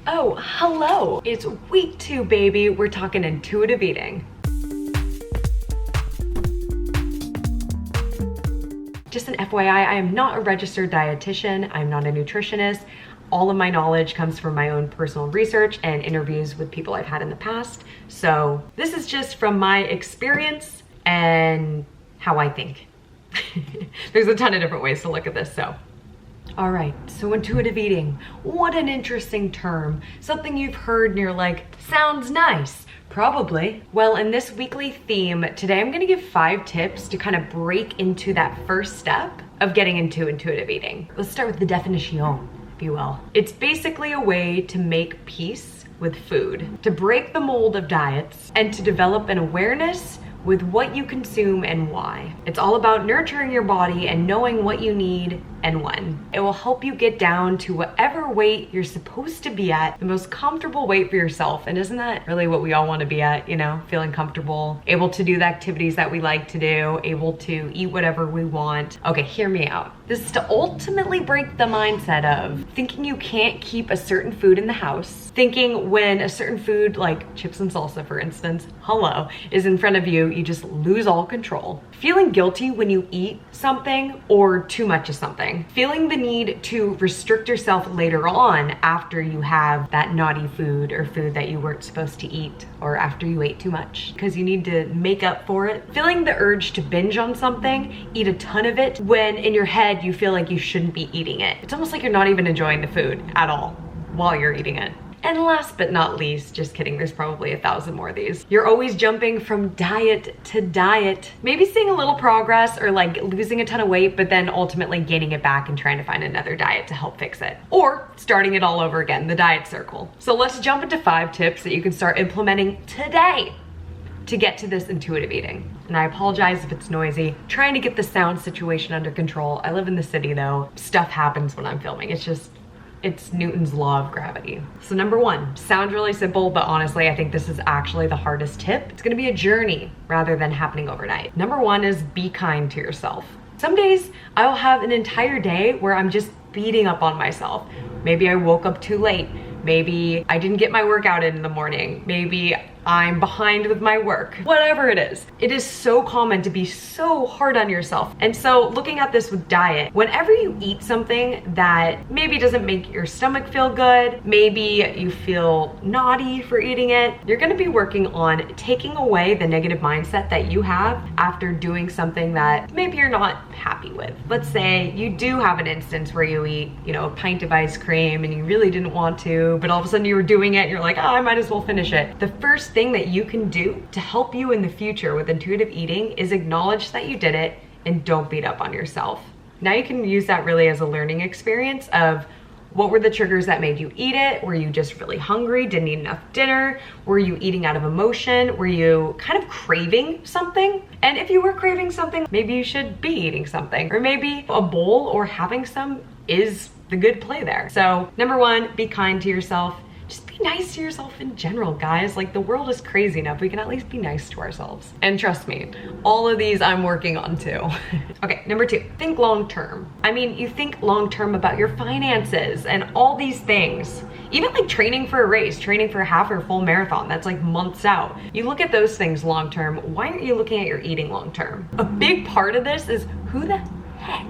Oh, hello. It's week 2, baby. We're talking intuitive eating. Just an FYI, I am not a registered dietitian. I'm not a nutritionist. All of my knowledge comes from my own personal research and interviews with people I've had in the past. So this is just from my experience and how I think. There's a ton of different ways to look at this, so. All right, so intuitive eating, what an interesting term. Something you've heard and you're like, sounds nice. Probably. Well, in this weekly theme, today I'm gonna give 5 tips to kind of break into that first step of getting into intuitive eating. Let's start with the definition, if you will. It's basically a way to make peace with food, to break the mold of diets, and to develop an awareness with what you consume and why. It's all about nurturing your body and knowing what you need and when. It will help you get down to whatever weight you're supposed to be at, the most comfortable weight for yourself. And isn't that really what we all want to be at, you know? Feeling comfortable, able to do the activities that we like to do, able to eat whatever we want. Okay, hear me out. This is to ultimately break the mindset of thinking you can't keep a certain food in the house, thinking when a certain food, like chips and salsa for instance, hello, is in front of you, you just lose all control. Feeling guilty when you eat something or too much of something. Feeling the need to restrict yourself later on after you have that naughty food or food that you weren't supposed to eat, or after you ate too much because you need to make up for it. Feeling the urge to binge on something, eat a ton of it, when in your head you feel like you shouldn't be eating it. It's almost like you're not even enjoying the food at all while you're eating it. And last but not least, just kidding, there's probably 1,000 more of these. You're always jumping from diet to diet, maybe seeing a little progress or like losing a ton of weight, but then ultimately gaining it back and trying to find another diet to help fix it. Or starting it all over again, the diet circle. So let's jump into 5 tips that you can start implementing today to get to this intuitive eating. And I apologize if it's noisy. Trying to get the sound situation under control. I live in the city though. Stuff happens when I'm filming. It's Newton's law of gravity. So number 1, sounds really simple, but honestly, I think this is actually the hardest tip. It's gonna be a journey rather than happening overnight. Number 1 is be kind to yourself. Some days I'll have an entire day where I'm just beating up on myself. Maybe I woke up too late. Maybe I didn't get my workout in the morning. Maybe I'm behind with my work. Whatever it is so common to be so hard on yourself. And so looking at this with diet, whenever you eat something that maybe doesn't make your stomach feel good, maybe you feel naughty for eating it, you're gonna be working on taking away the negative mindset that you have after doing something that maybe you're not happy with. Let's say you do have an instance where you eat, you know, a pint of ice cream and you really didn't want to, but all of a sudden you were doing it and you're like, oh, I might as well finish it. The first thing that you can do to help you in the future with intuitive eating is acknowledge that you did it and don't beat up on yourself. Now you can use that really as a learning experience of what were the triggers that made you eat it? Were you just really hungry, didn't eat enough dinner? Were you eating out of emotion? Were you kind of craving something? And if you were craving something, maybe you should be eating something, or maybe a bowl or having some is the good play there. So number 1, be kind to yourself. Just be nice to yourself in general, guys. Like, the world is crazy enough. We can at least be nice to ourselves. And trust me, all of these I'm working on too. Okay, number 2, think long-term. I mean, you think long-term about your finances and all these things. Even like training for a race, training for a half or full marathon, that's like months out. You look at those things long-term. Why aren't you looking at your eating long-term? A big part of this is who the heck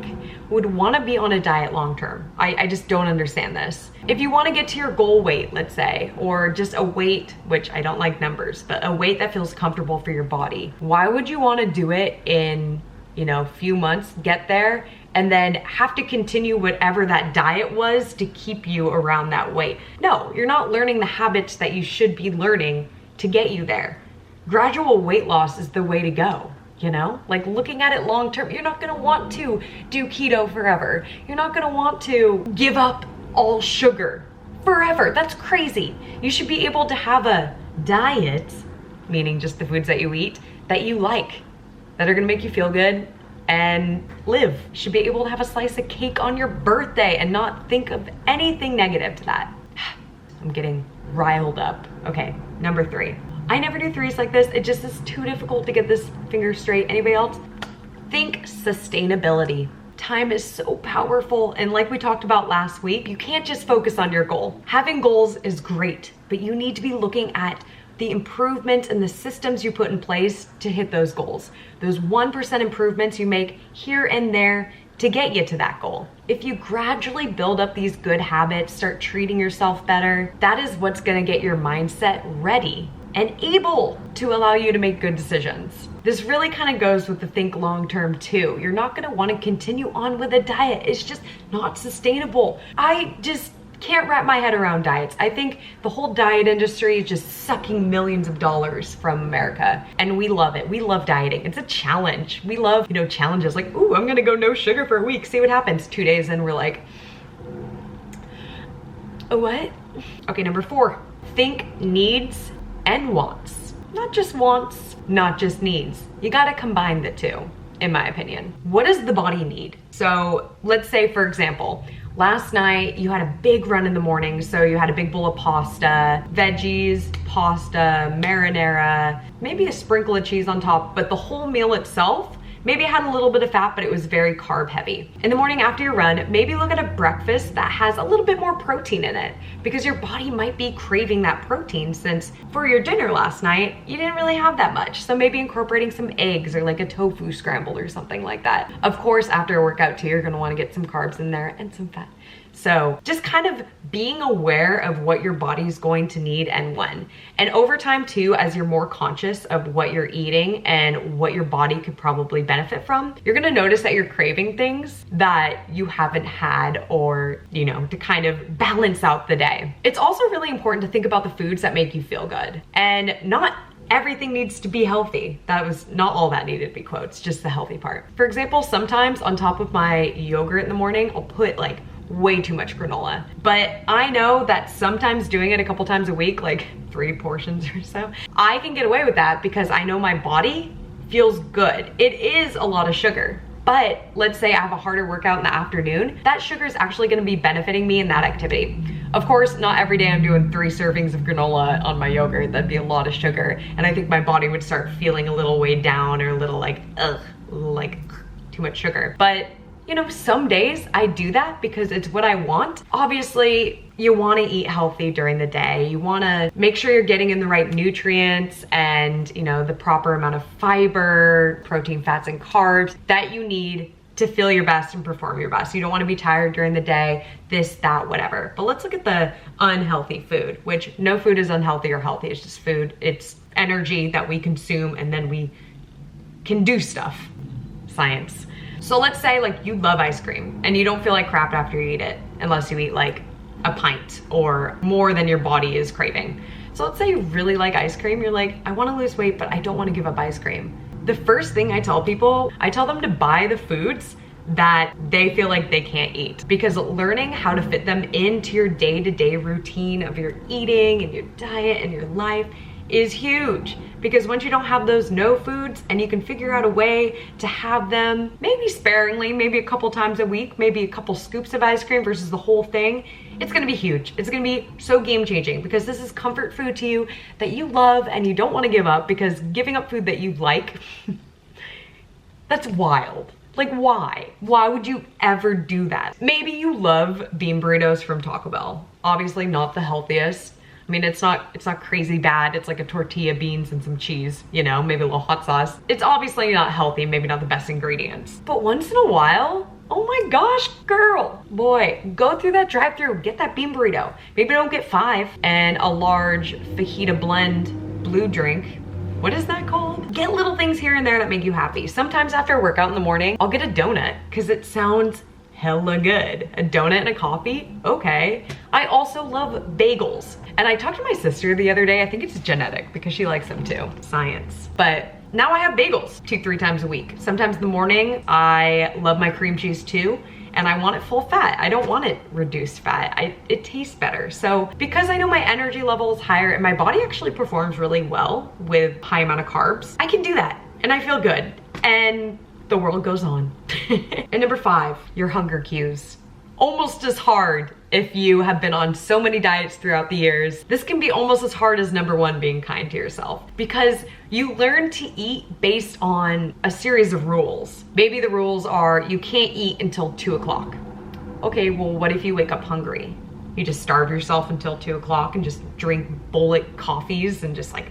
would want to be on a diet long term? I just don't understand this. If you want to get to your goal weight, let's say, or just a weight, which I don't like numbers, but a weight that feels comfortable for your body, why would you want to do it in, you know, a few months, get there, and then have to continue whatever that diet was to keep you around that weight? No, you're not learning the habits that you should be learning to get you there. Gradual weight loss is the way to go. You know, like looking at it long term, you're not gonna want to do keto forever. You're not gonna want to give up all sugar forever. That's crazy. You should be able to have a diet, meaning just the foods that you eat, that you like, that are gonna make you feel good and live. You should be able to have a slice of cake on your birthday and not think of anything negative to that. I'm getting riled up. Okay, number 3. I never do 3s like this. It just is too difficult to get this finger straight. Anybody else? Think sustainability. time is so powerful. And like we talked about last week, you can't just focus on your goal. Having goals is great, but you need to be looking at the improvements and the systems you put in place to hit those goals. Those 1% improvements you make here and there to get you to that goal. If you gradually build up these good habits, start treating yourself better, that is what's gonna get your mindset ready and able to allow you to make good decisions. This really kind of goes with the think long-term too. You're not gonna wanna continue on with a diet. It's just not sustainable. I just can't wrap my head around diets. I think the whole diet industry is just sucking millions of dollars from America, and we love it. We love dieting. It's a challenge. We love, challenges like, ooh, I'm gonna go no sugar for a week, see what happens. 2 days and we're like, what? Okay, number 4, think needs and wants. Not just wants, not just needs. You gotta combine the two, in my opinion. What does the body need? So let's say, for example, last night you had a big run in the morning, so you had a big bowl of pasta, veggies, pasta, marinara, maybe a sprinkle of cheese on top, but the whole meal itself, maybe it had a little bit of fat, but it was very carb heavy. In the morning after your run, maybe look at a breakfast that has a little bit more protein in it, because your body might be craving that protein, since for your dinner last night, you didn't really have that much. So maybe incorporating some eggs or like a tofu scramble or something like that. Of course, after a workout too, you're gonna wanna get some carbs in there and some fat. So just kind of being aware of what your body's going to need and when. And over time too, as you're more conscious of what you're eating and what your body could probably benefit from, you're gonna notice that you're craving things that you haven't had, or, to kind of balance out the day. It's also really important to think about the foods that make you feel good. And not everything needs to be healthy. That was not all that needed to be quotes, just the healthy part. For example, sometimes on top of my yogurt in the morning, I'll put like way too much granola. But I know that sometimes doing it a couple times a week, like 3 portions or so, I can get away with that because I know my body feels good. It is a lot of sugar. But let's say I have a harder workout in the afternoon, that sugar is actually gonna be benefiting me in that activity. Of course, not every day I'm doing 3 servings of granola on my yogurt. That'd be a lot of sugar. And I think my body would start feeling a little weighed down, or a little like, ugh, like too much sugar. But some days I do that because it's what I want. Obviously, you wanna eat healthy during the day. You wanna make sure you're getting in the right nutrients and, the proper amount of fiber, protein, fats, and carbs that you need to feel your best and perform your best. You don't wanna be tired during the day, this, that, whatever. But let's look at the unhealthy food, which no food is unhealthy or healthy. It's just food. It's energy that we consume and then we can do stuff. Science. So let's say like you love ice cream and you don't feel like crap after you eat it, unless you eat like a pint or more than your body is craving. So let's say you really like ice cream. You're like, I wanna lose weight, but I don't wanna give up ice cream. The first thing I tell people, I tell them to buy the foods that they feel like they can't eat, because learning how to fit them into your day-to-day routine of your eating and your diet and your life is huge. Because once you don't have those no foods and you can figure out a way to have them, maybe sparingly, maybe a couple times a week, maybe a couple scoops of ice cream versus the whole thing, it's gonna be huge. It's gonna be so game changing, because this is comfort food to you that you love and you don't wanna give up, because giving up food that you like, that's wild. Like, why? Why would you ever do that? Maybe you love bean burritos from Taco Bell. Obviously not the healthiest. I mean, it's not crazy bad. It's like a tortilla, beans, and some cheese, maybe a little hot sauce. It's obviously not healthy, maybe not the best ingredients. But once in a while, oh my gosh, girl, boy, go through that drive-thru, get that bean burrito. Maybe don't get 5 and a large fajita blend blue drink. What is that called? Get little things here and there that make you happy. Sometimes after a workout in the morning, I'll get a donut because it sounds hella good. A donut and a coffee, okay. I also love bagels. And I talked to my sister the other day. I think it's genetic because she likes them too. Science. But now I have bagels 2-3 times a week. Sometimes in the morning, I love my cream cheese too, and I want it full fat. I don't want it reduced fat. It tastes better. So because I know my energy level is higher and my body actually performs really well with high amount of carbs, I can do that and I feel good. And the world goes on. And number 5, your hunger cues. Almost as hard if you have been on so many diets throughout the years, this can be almost as hard as number one, being kind to yourself, because you learn to eat based on a series of rules. Maybe the rules are you can't eat until 2 o'clock. Okay, well, what if you wake up hungry? You just starve yourself until 2 o'clock and just drink bullet coffees and just like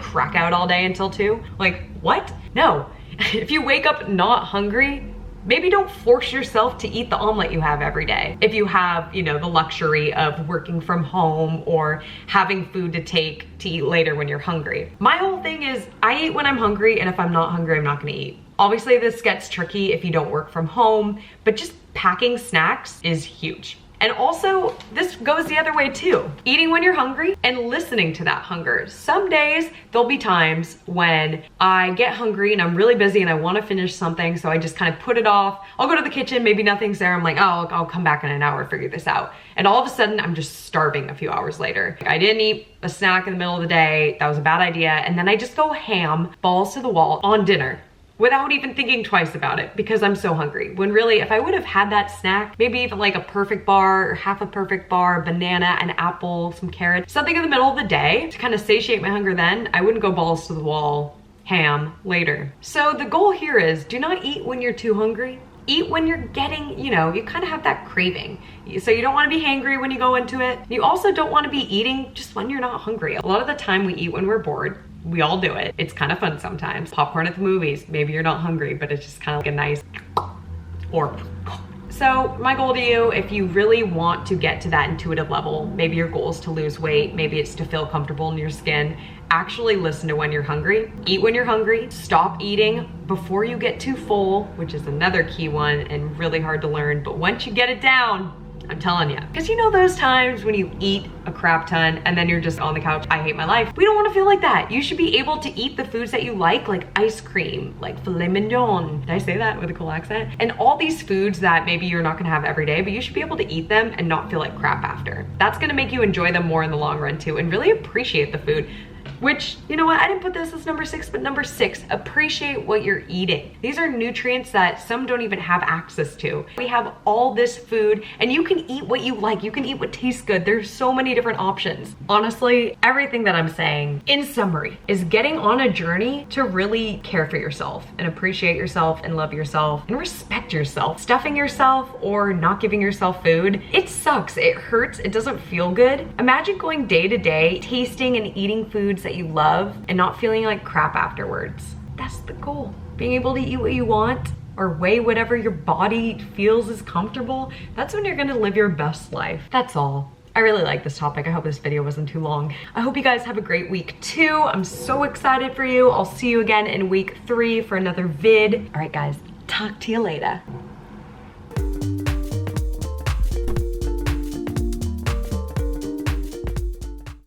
crack out all day until 2? Like, what? No. If you wake up not hungry, maybe don't force yourself to eat the omelet you have every day. If you have, you know, the luxury of working from home or having food to take to eat later when you're hungry. My whole thing is I eat when I'm hungry, and if I'm not hungry, I'm not gonna eat. Obviously, this gets tricky if you don't work from home, but just packing snacks is huge. And also, this goes the other way too. Eating when you're hungry and listening to that hunger. Some days, there'll be times when I get hungry and I'm really busy and I wanna finish something, so I just kind of put it off. I'll go to the kitchen, maybe nothing's there. I'm like, oh, I'll come back in an hour, figure this out. And all of a sudden, I'm just starving a few hours later. I didn't eat a snack in the middle of the day. That was a bad idea. And then I just go ham, balls to the wall on dinner, without even thinking twice about it, because I'm so hungry. When really, if I would have had that snack, maybe even like a perfect bar or half a perfect bar, banana, an apple, some carrots, something in the middle of the day to kind of satiate my hunger, then I wouldn't go balls to the wall ham later. So the goal here is do not eat when you're too hungry. Eat when you're getting, you know, you kind of have that craving. So you don't want to be hangry when you go into it. You also don't want to be eating just when you're not hungry. A lot of the time we eat when we're bored. We all do it. It's kind of fun sometimes. Popcorn at the movies. Maybe you're not hungry, but it's just kind of like a nice or. So my goal to you, if you really want to get to that intuitive level, maybe your goal is to lose weight, maybe it's to feel comfortable in your skin, actually listen to when you're hungry. Eat when you're hungry. Stop eating before you get too full, which is another key one and really hard to learn. But once you get it down, I'm telling you. Because you know those times when you eat a crap ton and then you're just on the couch, I hate my life. We don't want to feel like that. You should be able to eat the foods that you like ice cream, like filet mignon. Did I say that with a cool accent? And all these foods that maybe you're not gonna have every day, but you should be able to eat them and not feel like crap after. That's gonna make you enjoy them more in the long run too, and really appreciate the food. Which, you know what, I didn't put this as number 6, but number 6, appreciate what you're eating. These are nutrients that some don't even have access to. We have all this food, and you can eat what you like. You can eat what tastes good. There's so many different options. Honestly, everything that I'm saying, in summary, is getting on a journey to really care for yourself and appreciate yourself and love yourself and respect yourself. Stuffing yourself or not giving yourself food, it sucks. It hurts. It doesn't feel good. Imagine going day to day, tasting and eating foods that you love and not feeling like crap afterwards. That's the goal. Being able to eat what you want or weigh whatever your body feels is comfortable. That's when you're gonna live your best life. That's all. I really like this topic. I hope this video wasn't too long. I hope you guys have a great week too. I'm so excited for you. I'll see you again in week 3 for another vid. All right guys, talk to you later.